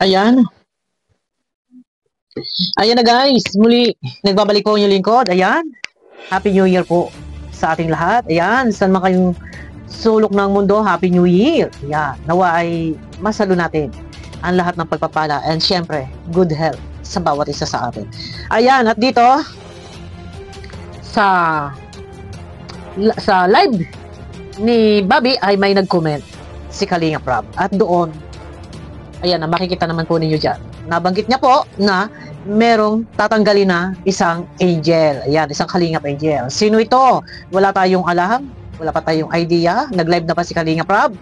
Ayan. Ayan na guys. Muli, nagbabalik po yung lingkod. Ayan. Happy New Year po sa ating lahat. Ayan. Saan man kayong sulok ng mundo, Happy New Year. Ayan. Nawa ay masalo natin ang lahat ng pagpapala and syempre, good health sa bawat isa sa atin. Ayan. At dito, sa live ni Bobby ay may nag-comment si Kalinga Prab. At doon, ayan na, makikita naman po ninyo dyan. Nabanggit niya po na merong tatanggalin na isang angel. Ayan, isang Kalingap angel. Sino ito? Wala tayong alam. Wala pa tayong idea. Nag-live na pa si Kalinga Prab.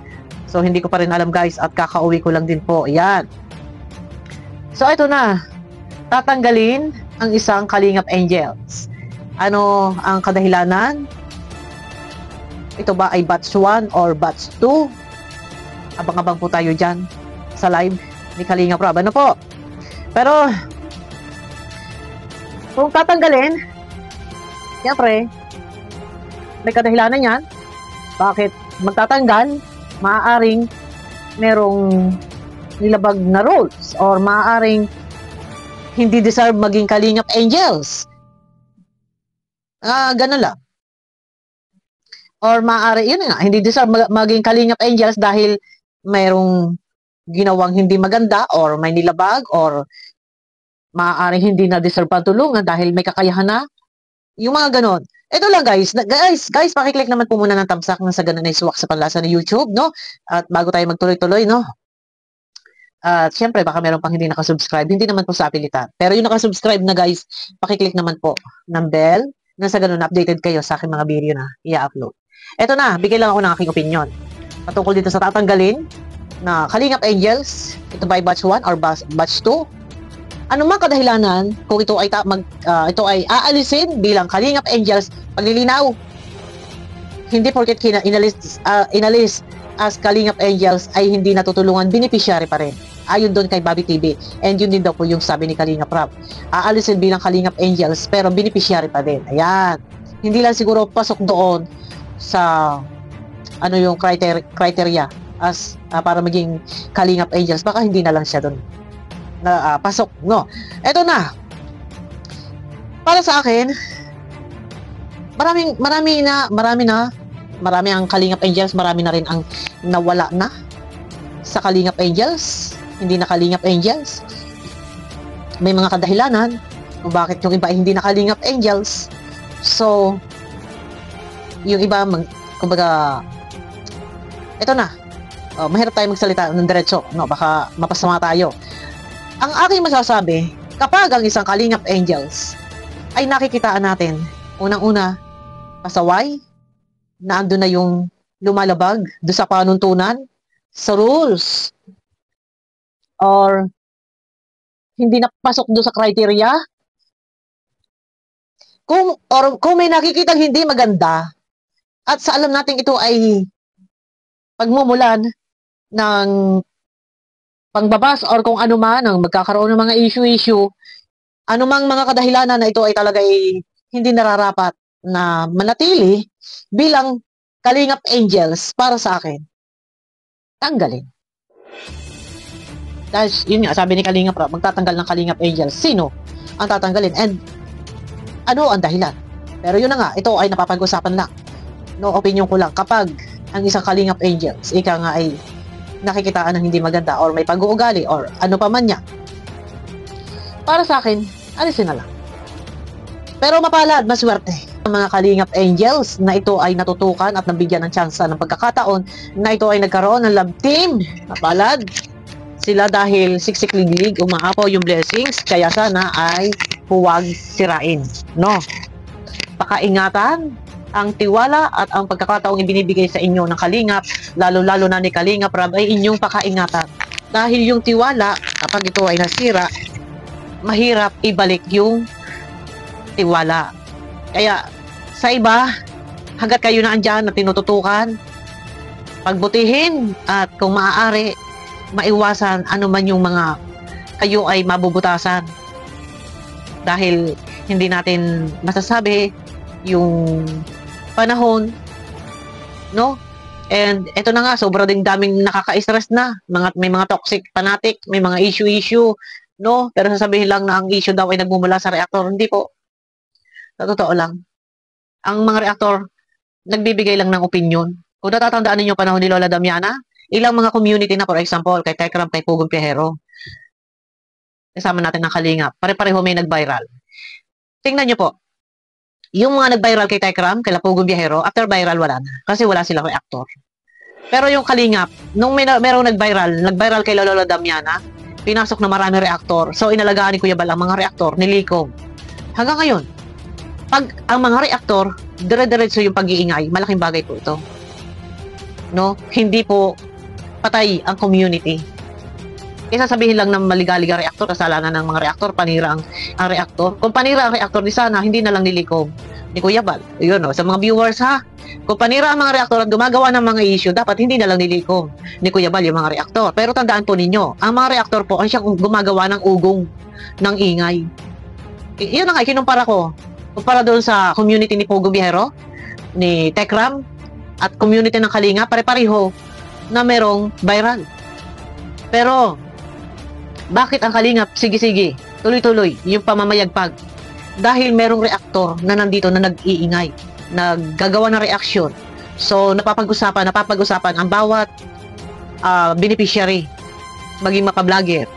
So, hindi ko pa rin alam guys at kakauwi ko lang din po. Ayan. So, ito na. Tatanggalin ang isang Kalingap angels. Ano ang kadahilanan? Ito ba ay batch 1 or batch 2? Abang-abang po tayo dyan sa live ni Kalinga Prab. Ano po? Pero, kung tatanggalin, siyempre, may kadahilanan yan. Bakit magtatanggal? Maaaring merong nilabag na rules or maaaring hindi deserve maging Kalingap angels. Ganun lang. Or maaari, yun nga, hindi deserve maging Kalingap angels dahil mayroong ginawang hindi maganda or may nilabag or maaaring hindi na deserve patulungan dahil may kakayahan na. Yung mga ganon. Ito lang guys. Guys, pakiclick naman po muna ng thumbs up sa ganun na iswak sa panlasa ng YouTube, no? At bago tayo magtuloy-tuloy, no? At syempre, baka meron pang hindi nakasubscribe. Hindi naman po sa apilitan. Pero yung nakasubscribe na guys, pakiclick naman po ng bell na sa ganun updated kayo sa aking mga video na i-upload. Ito na, bigay lang ako ng aking opinion. Patungkol dito sa tatanggalin na Kalingap angels, ito ba ay batch 1 or batch 2? Ano man kadahilanan kung ito ay ito ay aalisin bilang Kalingap angels, paglilinaw. Hindi porket inalis as Kalingap angels ay hindi natutulungan, beneficiary pa rin. Ayon doon kay Bobby TV. And yun din daw po yung sabi ni Kalinga Prab. Aalisin bilang Kalingap angels pero beneficiary pa din. Ayan. Hindi lang siguro pasok doon sa ano yung criteria as para maging Kalingap angels, baka hindi na lang siya doon na pasok, no? Eto na. Para sa akin, marami ang Kalingap angels, marami na rin ang nawala na sa Kalingap angels, hindi na Kalingap angels. May mga kadahilanan kung bakit yung iba ay hindi na Kalingap angels. So, yung iba, kumbaga, eto na. Mahirap tayo magsalita ng diretso, no? Baka mapasama tayo. Ang aking masasabi, kapag ang isang Kalingap angels ay nakikitaan natin, unang-una, pasaway, na ando na yung lumalabag do sa panuntunan, sa rules, or hindi napasok do sa criteria, kung may nakikitang hindi maganda, at sa alam natin ito ay pagmumulan ng pangbabas or kung ano man ang magkakaroon ng mga issue, anumang mga kadahilanan na ito ay talaga hindi nararapat na manatili bilang Kalingap angels, para sa akin, tanggalin. Dahil yun nga, sabi ni Kalingap Prab, magtatanggal ng Kalingap angels. Sino ang tatanggalin? And ano ang dahilan? Pero yun na nga, ito ay napapag-usapan lang. No, opinion ko lang. Kapag ang isang Kalingap angels, ika nga ay nakikitaan ng hindi maganda or may pag-uugali or ano pa man niya, para sa akin, alisin na lang. Pero mapalad, maswerte ang mga Kalingap angels na ito ay natutukan at nabigyan ng tsansa ng pagkakataon na ito ay nagkaroon ng love team. Mapalad sila dahil siksik-liglig, umaapaw yung blessings, kaya sana ay huwag sirain, no? Pakaingatan ang tiwala at ang pagkakataong ibinibigay sa inyo ng Kalingap, lalo-lalo na ni Kalinga Prab, ay inyong pakaingatan. Dahil yung tiwala, kapag ito ay nasira, mahirap ibalik yung tiwala. Kaya, sa iba, hanggat kayo na andyan na tinututukan, pagbutihin at kung maaari, maiwasan ano man yung mga kayo ay mabubutasan. Dahil hindi natin masasabi yung panahon, no? And eto na nga, sobra ding daming nakaka-stress na. May mga toxic fanatic, may mga issue, no? Pero sasabihin lang na ang issue daw ay nagmumula sa reactor. Hindi po. Sa totoo lang. Ang mga reactor, nagbibigay lang ng opinion. Kung natatandaan ninyo panahon ni Lola Damiana, ilang mga community na, for example, kay Tekram, kay Pugong Piyahero, kasama natin ng Kalingap, pare-pareho may nag-viral. Tingnan nyo po, yung mga nag-viral kay Tekram, kay Pugong Piyahero, after viral wala na. Kasi wala silang reactor. Pero yung Kalingap, nung merong nag-viral kay Lola Damiana, pinasok na marami reactor. So, inalagaan ni Kuya Bal ang mga reactor, nilikom. Hanggang ngayon, pag ang mga reactor, dire-diretso yung pag-iingay, malaking bagay po ito. No? Hindi po patay ang community. Kaya sasabihin lang ng maligalig ang reactor, kasalanan ng mga reactor, panira ang reactor. Kung panira ang reactor, di sana, hindi na lang nilikom ni Kuya Bal. Yun, no? Sa mga viewers, ha? Kung panira ang mga reaktor at gumagawa ng mga issue, dapat hindi na lang nilikom ni Kuya Bal yung mga reaktor. Pero tandaan po ninyo, ang mga reaktor po, ang siyang gumagawa ng ugong ng ingay. Yun nga, kinumpara ko. Kumpara doon sa community ni Pogo Bihero, ni Tekram, at community ng Kalinga, pare-pareho na merong viral. Pero, bakit ang Kalingap, sige, tuloy-tuloy, yung pamamayagpag? Dahil merong reaktor na nandito na nag-iingay, naggagawa ng reaction. So, napapag-usapan ang bawat beneficiary, maging mapa-vlogger.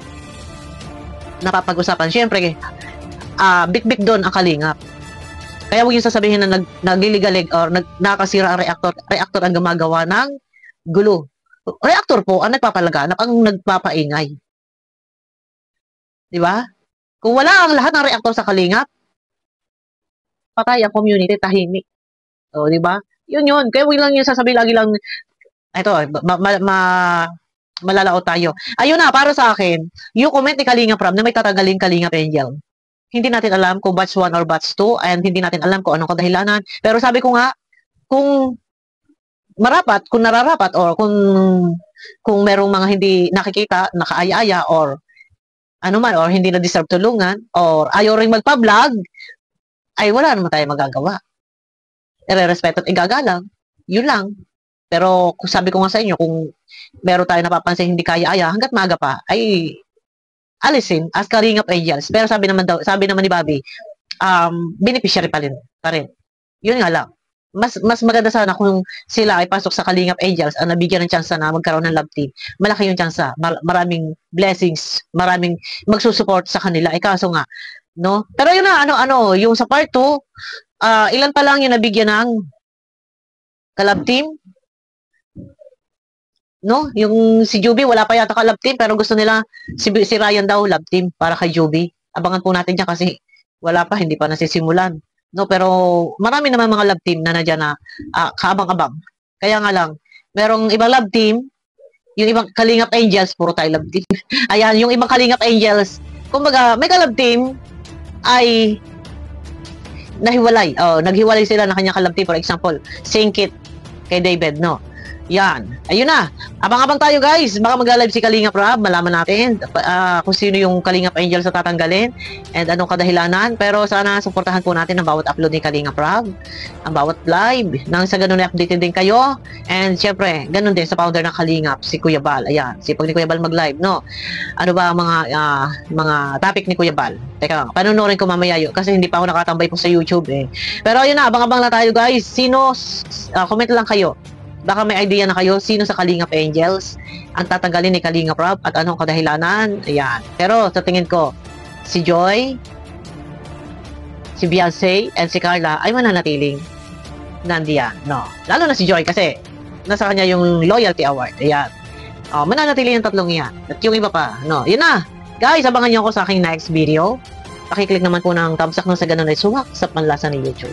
Napapag-usapan. Siyempre, bit-bit doon ang Kalingap. Kaya huwag yung sasabihin na nagliligalig or nakakasira ang reactor. Reactor ang gumagawa ng gulo. Reactor po ang nagpapalaganap, ang nagpapaingay. Di ba? Kung wala ang lahat ng reactor sa Kalingap, patay ang community, tahimik. O, di ba? Yun. Kaya huwag lang yung sasabihin lagi lang, ito, malalao tayo. Ayun na, para sa akin, yung comment ni Kalingap Ram na may tatanggalin Kalingap Angel. Hindi natin alam kung batch 1 or batch 2 and hindi natin alam kung anong kadahilanan. Pero sabi ko nga, kung marapat, kung nararapat, or kung merong mga hindi nakikita, nakaaya-aya, or ano man, or hindi na deserve tulungan, or ayaw rin magpa-vlog, ay wala naman tayo magagawa. Ire-respeto at igagalang. Yun lang. Pero kung sabi ko nga sa inyo, kung meron tayo napapansin hindi kaya-aya, hanggat maga pa, ay alisin as Kalingap Angels. Pero sabi naman ni Bobby, beneficiary pa rin. Yun nga lang. Mas maganda sana kung sila ay pasok sa Kalingap Angels at nabigyan ng chance na magkaroon ng love team. Malaki yung chance. Maraming blessings, maraming magsusupport sa kanila. Kaso nga, no? Pero yun na, yung sa part 2, ilan pa lang yung nabigyan ng ka-love team? No? Yung si Juby, wala pa yata ka-love team, pero gusto nila si Ryan daw love team para kay Juby. Abangan po natin yan kasi wala pa, hindi pa nasisimulan. No, pero marami naman mga love team na nandiyan na kaabang-abang. Kaya nga lang, merong ibang love team, yung ibang Kalingap Angels, puro tayo love team. Ayan, yung ibang Kalingap Angels, kumbaga, may ka-love team ay nahiwalay. Naghiwalay sila ng kanyang ka-love team. For example, Singkit kay David, no? Yan. Ayun na. Abang-abang tayo, guys. Baka magla-live si Kalingap Rob. Malaman natin kung sino yung Kalingap Angels na tatanggalin and anong kadahilanan. Pero sana suportahan po natin ang bawat upload ni Kalingap Rob, ang bawat live. Nang sa ganun updated din kayo. And syempre, ganun din sa founder ng Kalingap, si Kuya Bal. Ayan. Sipag ni Kuya Bal mag-live, no? Ano ba ang mga topic ni Kuya Bal? Teka, panunorin ko mamaya yun kasi hindi pa ako nakatambay po sa YouTube eh. Pero ayun na, abang-abang na tayo, guys. Sino, comment lang kayo. Baka may idea na kayo sino sa Kalingap Angels ang tatanggalin ni Kalingap Rob at anong kadahilanan. Ayan. Pero sa tingin ko, si Joy, si Beyonce, and si Carla ay mananatiling nandiyan. No. Lalo na si Joy kasi nasa kanya yung loyalty award. Ayan. Mananatili yung tatlong yan. At yung iba pa. No. Yun na. Guys, abangan nyo ako sa aking next video. Pakiclick naman po ng thumbs up nang sa ganun ay suwak sa panlasa ni YouTube.